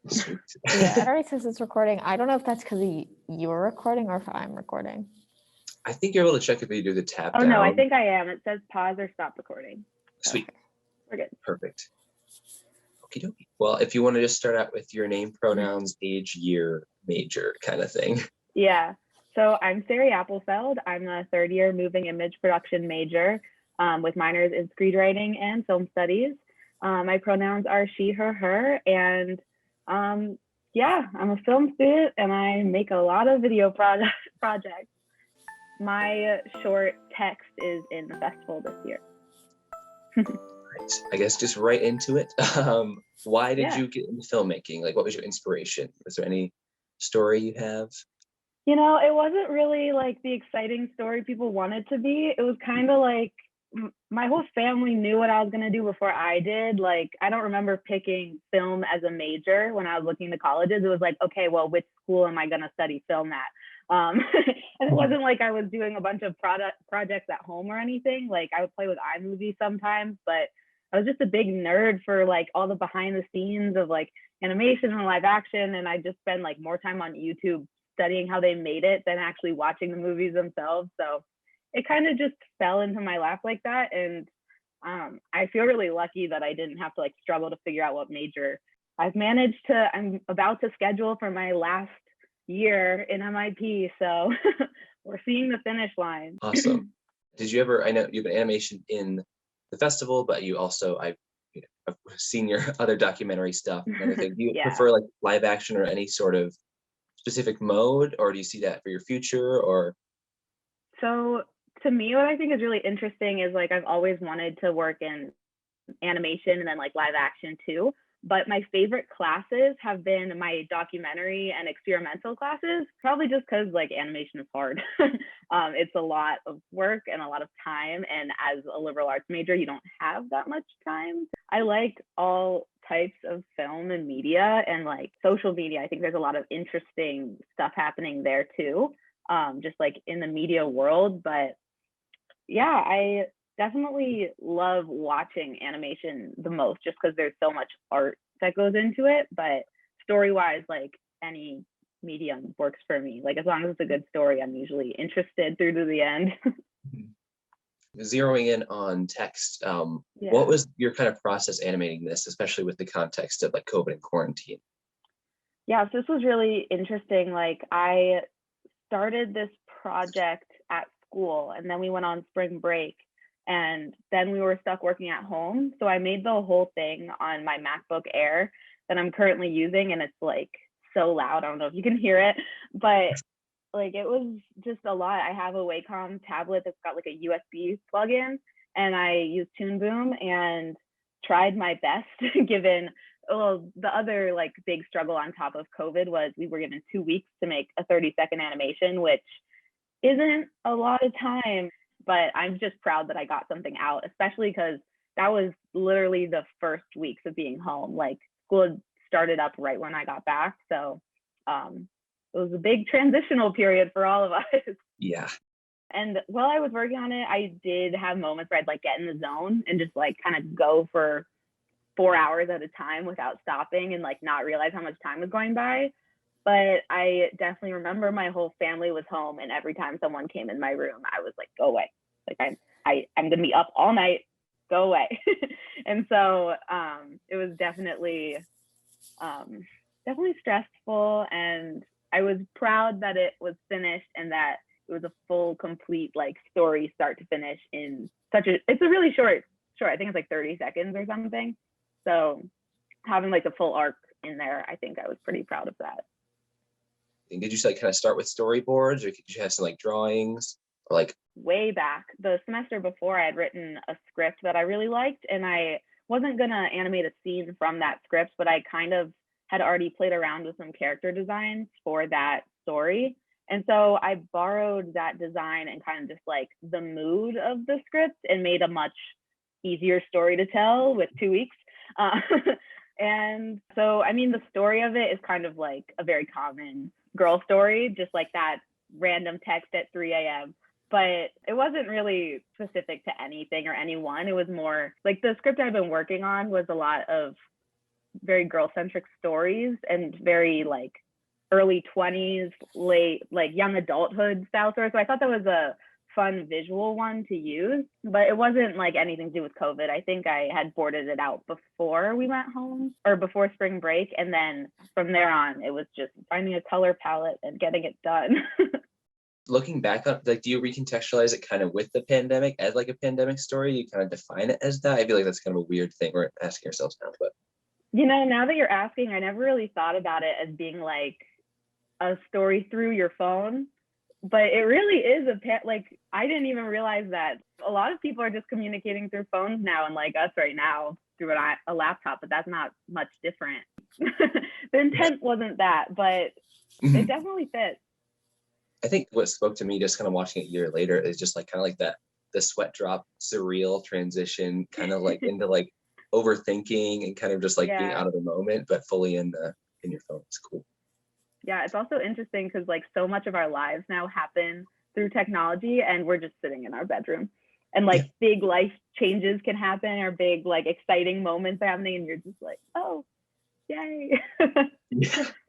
Sweet. Yeah, it already says it's recording. I don't know if that's because you're recording or if I'm recording. I think you're able to check if you do the tap Oh down. no, I think I am. It says pause or stop recording. Sweet. Okay. We're good. Perfect. Okie dokie. Well, if you want to just start out with your name, pronouns, age, year, major kind of thing. Yeah. So I'm Sari Applefeld. I'm a third year Moving-Image Production major with minors in screenwriting and film studies. My pronouns are she, her, and yeah, I'm a film student and I make a lot of video projects. My short text is in the festival this year. Right. I guess just right into it. Why did you get into filmmaking? Like, what was your inspiration? Was there any story you have? You know, it wasn't really like the exciting story people wanted to be. It was kind of like my whole family knew what I was going to do before I did. Like, I don't remember picking film as a major when I was looking to colleges. It was like, okay, well, which school am I going to study film at? And it wasn't like I was doing a bunch of projects at home or anything. Like, I would play with iMovie sometimes, but I was just a big nerd for like all the behind the scenes of like animation and live action. And I just spend like more time on YouTube studying how they made it than actually watching the movies themselves. So it kind of just fell into my lap like that. And I feel really lucky that I didn't have to like struggle to figure out what major. I'm about to schedule for my last year in MIP. So we're seeing the finish line. Awesome. Did you ever, I know you've been animation in the festival, but you also, I've seen your other documentary stuff and everything. Do you prefer like live action or any sort of specific mode, or do you see that for your future? Or so to me, what I think is really interesting is like I've always wanted to work in animation and then like live action too. But my favorite classes have been my documentary and experimental classes, probably just because like animation is hard. It's a lot of work and a lot of time. And as a liberal arts major, you don't have that much time. I like all types of film and media and like social media. I think there's a lot of interesting stuff happening there too, just like in the media world. But yeah, I definitely love watching animation the most just because there's so much art that goes into it. But story-wise, like any medium works for me. Like as long as it's a good story, I'm usually interested through to the end. Zeroing in on text, what was your kind of process animating this, especially with the context of like COVID and quarantine? Yeah, so this was really interesting. Like I started this project at school and then we went on spring break. And then we were stuck working at home. So I made the whole thing on my MacBook Air that I'm currently using. And it's like so loud. I don't know if you can hear it, but like it was just a lot. I have a Wacom tablet that's got like a USB plug-in and I used Toon Boom and tried my best given, well, the other like big struggle on top of COVID was we were given 2 weeks to make a 30-second animation, which isn't a lot of time. But I'm just proud that I got something out, especially because that was literally the first weeks of being home. Like school had started up right when I got back. So it was a big transitional period for all of us. Yeah. And while I was working on it, I did have moments where I'd like get in the zone and just like kind of go for 4 hours at a time without stopping and like not realize how much time was going by. But I definitely remember my whole family was home and every time someone came in my room, I was like, go away. Like I'm gonna be up all night, go away. And so it was definitely stressful, and I was proud that it was finished and that it was a full, complete like story start to finish in it's a really short, I think it's like 30 seconds or something. So having like a full arc in there, I think I was pretty proud of that. Did you like kind of start with storyboards, or did you have some like drawings, or like way back the semester before I had written a script that I really liked, and I wasn't gonna animate a scene from that script, but I kind of had already played around with some character designs for that story. And so I borrowed that design and kind of just like the mood of the script and made a much easier story to tell with 2 weeks. And so, I mean, the story of it is kind of like a very common girl story, just like that random text at 3 a.m. But it wasn't really specific to anything or anyone. It was more like the script I've been working on was a lot of very girl-centric stories and very like early 20s, late like young adulthood style stories. So I thought that was a fun visual one to use, but it wasn't like anything to do with COVID. I think I had boarded it out before we went home or before spring break. And then from there on, it was just finding a color palette and getting it done. Looking back on, like, do you recontextualize it kind of with the pandemic as like a pandemic story? You kind of define it as that? I feel like that's kind of a weird thing we're asking ourselves now, but. You know, now that you're asking, I never really thought about it as being like a story through your phone. But it really is like, I didn't even realize that a lot of people are just communicating through phones now, and like us right now through a laptop, but that's not much different. The intent wasn't that, but it definitely fits. I think what spoke to me just kind of watching it a year later is just like kind of like that, the sweat drop, surreal transition, kind of like into like overthinking and kind of just like being out of the moment, but fully in your phone. It's cool. Yeah, it's also interesting because like so much of our lives now happen through technology, and we're just sitting in our bedroom, and like big life changes can happen, or big like exciting moments are happening, and you're just like, oh, yay.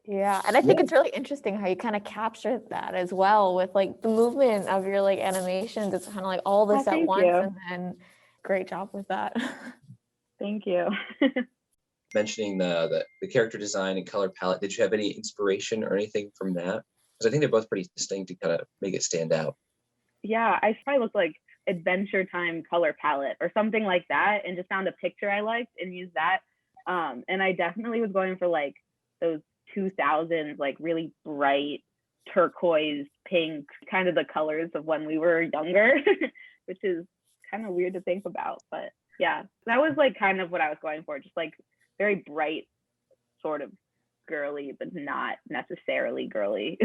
Yeah, and I think it's really interesting how you kind of captured that as well with like the movement of your like animations. It's kind of like all this at once, and then great job with that. Thank you. Mentioning the character design and color palette, did you have any inspiration or anything from that? Because I think they're both pretty distinct to kind of make it stand out. Yeah, I probably looked like Adventure Time color palette or something like that, and just found a picture I liked and used that. And I definitely was going for like those 2000s, like really bright turquoise, pink, kind of the colors of when we were younger, which is kind of weird to think about. But yeah, that was like kind of what I was going for, just like very bright, sort of girly, but not necessarily girly.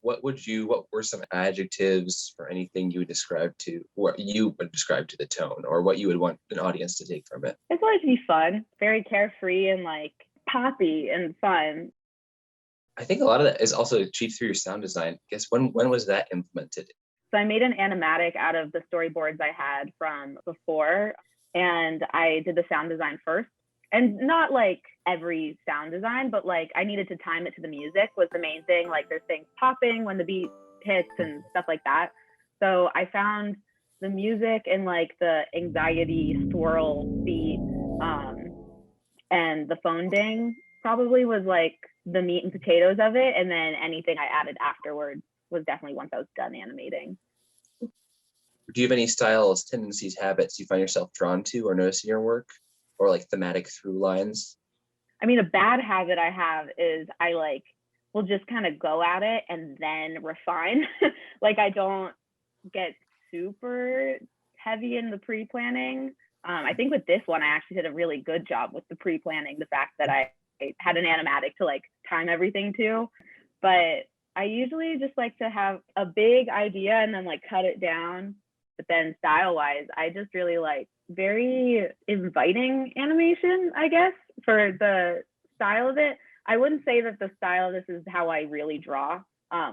What were some adjectives or anything you would describe to, what you would describe to the tone, or what you would want an audience to take from it? It's always be fun, very carefree and like poppy and fun. I think a lot of that is also achieved through your sound design. I guess when was that implemented? So I made an animatic out of the storyboards I had from before, and I did the sound design first. And not like every sound design, but like I needed to time it to the music was the main thing. Like there's things popping when the beat hits and stuff like that. So I found the music and like the anxiety swirl beat and the phone ding probably was like the meat and potatoes of it. And then anything I added afterwards was definitely once I was done animating. Do you have any styles, tendencies, habits you find yourself drawn to or notice in your work, or like thematic through lines? I mean, a bad habit I have is I like will just kind of go at it and then refine. Like I don't get super heavy in the pre-planning. I think with this one, I actually did a really good job with the pre-planning, the fact that I had an animatic to like time everything to. But I usually just like to have a big idea and then like cut it down. But then style-wise, I just really like very inviting animation, I guess, for the style of it. I wouldn't say that the style of this is how I really draw,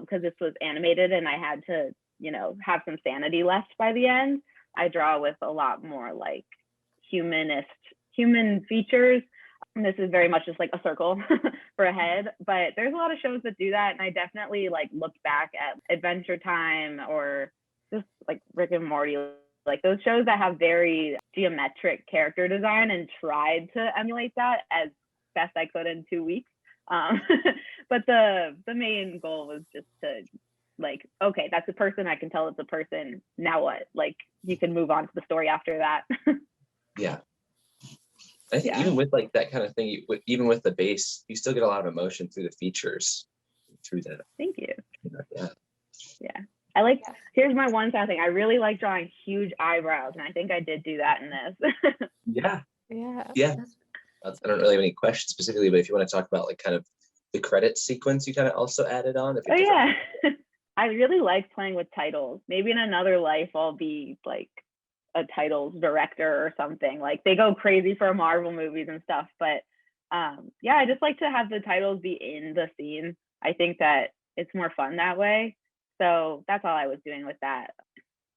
because this was animated and I had to, you know, have some sanity left by the end. I draw with a lot more like human features. And this is very much just like a circle for a head, but there's a lot of shows that do that. And I definitely like looked back at Adventure Time or just like Rick and Morty, like those shows that have very geometric character design, and tried to emulate that as best I could in 2 weeks. But the main goal was just to like, okay, that's a person, I can tell it's a person, now what? Like you can move on to the story after that. Yeah. I think even with like that kind of thing, even with the base, you still get a lot of emotion through the features, through that. Thank you. Yeah. I like, here's my one sad thing. I really like drawing huge eyebrows, and I think I did do that in this. Yeah. Yeah. I don't really have any questions specifically, but if you want to talk about like kind of the credit sequence you kind of also added on. Oh yeah. I really like playing with titles. Maybe in another life, I'll be like a titles director or something. Like they go crazy for Marvel movies and stuff, but yeah, I just like to have the titles be in the scene. I think that it's more fun that way. So that's all I was doing with that.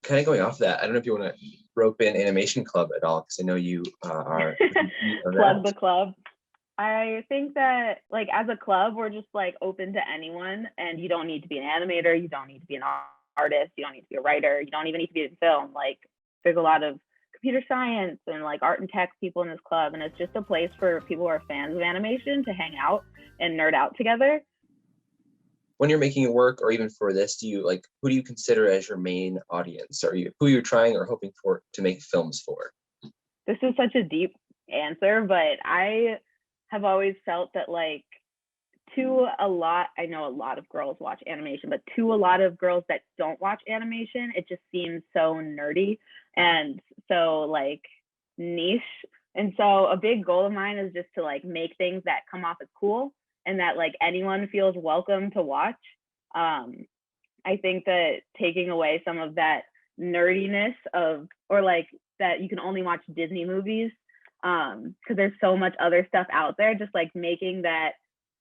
Kind of going off that, I don't know if you want to rope in Animation Club at all, because I know you are plug the club. I think that like as a club, we're just like open to anyone, and you don't need to be an animator, you don't need to be an artist, you don't need to be a writer, you don't even need to be in film. Like there's a lot of computer science and like art and tech people in this club, and it's just a place for people who are fans of animation to hang out and nerd out together. When you're making your work, or even for this, do you like, who do you consider as your main audience? Are you who you're trying or hoping for to make films for? This is such a deep answer, but I have always felt that like I know a lot of girls watch animation, but to a lot of girls that don't watch animation, it just seems so nerdy and so like niche. And so a big goal of mine is just to like make things that come off as cool and that like anyone feels welcome to watch. I think that taking away some of that nerdiness or like that you can only watch Disney movies, because there's so much other stuff out there, just like making that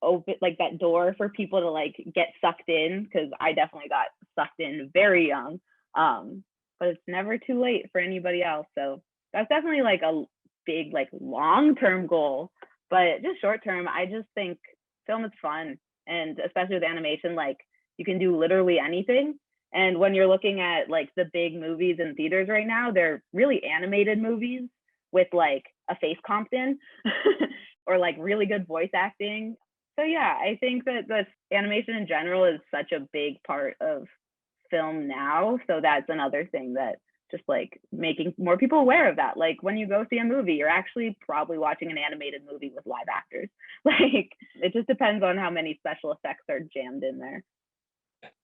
open, like that door for people to like get sucked in, because I definitely got sucked in very young, but it's never too late for anybody else. So that's definitely like a big like long-term goal, but just short-term, I just think film is fun, and especially with animation, like you can do literally anything. And when you're looking at like the big movies in theaters right now, they're really animated movies with like a face comped in or like really good voice acting. So yeah, I think that the animation in general is such a big part of film now. So that's another thing that just like making more people aware of that. Like when you go see a movie, you're actually probably watching an animated movie with live actors. Like it just depends on how many special effects are jammed in there.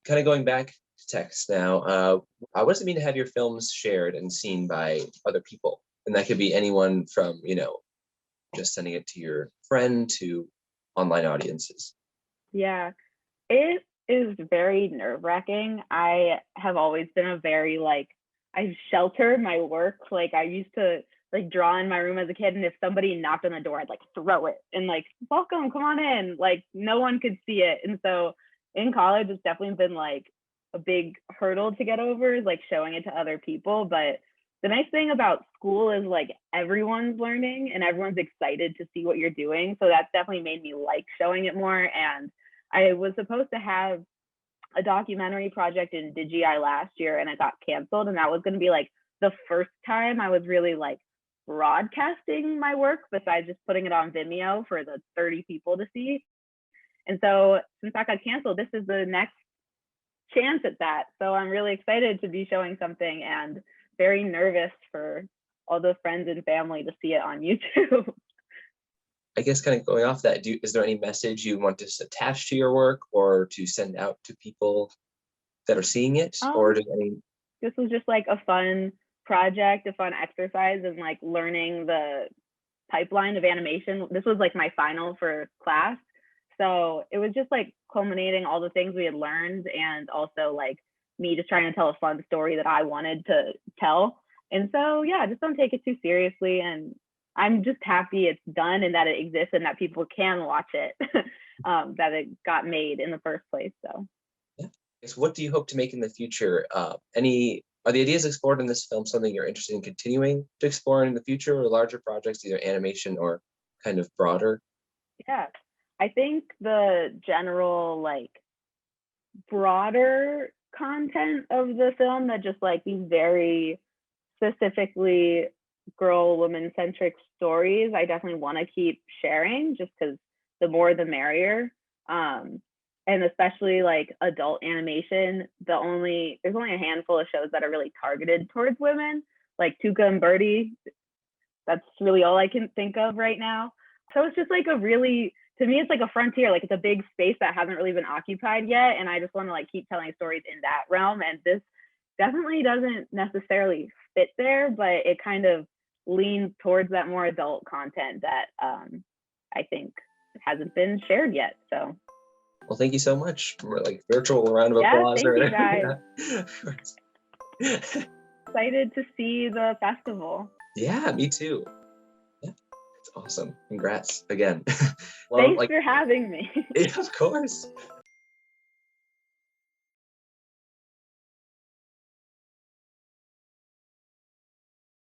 Kind of going back to text now, what does it mean to have your films shared and seen by other people? And that could be anyone from, just sending it to your friend to online audiences. Yeah, it is very nerve-wracking. I have always been a very like, I shelter my work. Like I used to like draw in my room as a kid, and if somebody knocked on the door, I'd like throw it and like, welcome, come on in. Like no one could see it. And so in college, it's definitely been like a big hurdle to get over, is like showing it to other people. But the nice thing about school is like everyone's learning and everyone's excited to see what you're doing. So that's definitely made me like showing it more. And I was supposed to have a documentary project in Digi last year, and it got canceled. And that was going to be like the first time I was really like broadcasting my work, besides just putting it on Vimeo for the 30 people to see. And so since that got canceled, this is the next chance at that. So I'm really excited to be showing something, and very nervous for all those friends and family to see it on YouTube. I guess kind of going off that, is there any message you want to attach to your work or to send out to people that are seeing it? Or this was just like a fun project, a fun exercise in like learning the pipeline of animation. This was like my final for class. So it was just like culminating all the things we had learned, and also like me just trying to tell a fun story that I wanted to tell. And so, yeah, just don't take it too seriously. And I'm just happy it's done and that it exists and that people can watch it, that it got made in the first place. So, yeah. What do you hope to make in the future? Are the ideas explored in this film something you're interested in continuing to explore in the future, or larger projects, either animation or kind of broader? Yeah, I think the general like broader content of the film, that just like these very specifically woman centric stories, I definitely want to keep sharing, just because the more the merrier. And especially like adult animation, there's only a handful of shows that are really targeted towards women, like Tuca and Birdie. That's really all I can think of right now. So it's just like to me, it's like a frontier, like it's a big space that hasn't really been occupied yet. And I just want to like keep telling stories in that realm. And this definitely doesn't necessarily fit there, but it kind of leans towards that more adult content that I think hasn't been shared yet. So. Well, thank you so much. We're like virtual round of applause. Thank you guys. Excited to see the festival. Yeah, me too. Yeah, it's awesome. Congrats again. Thanks for having me. Yeah, of course.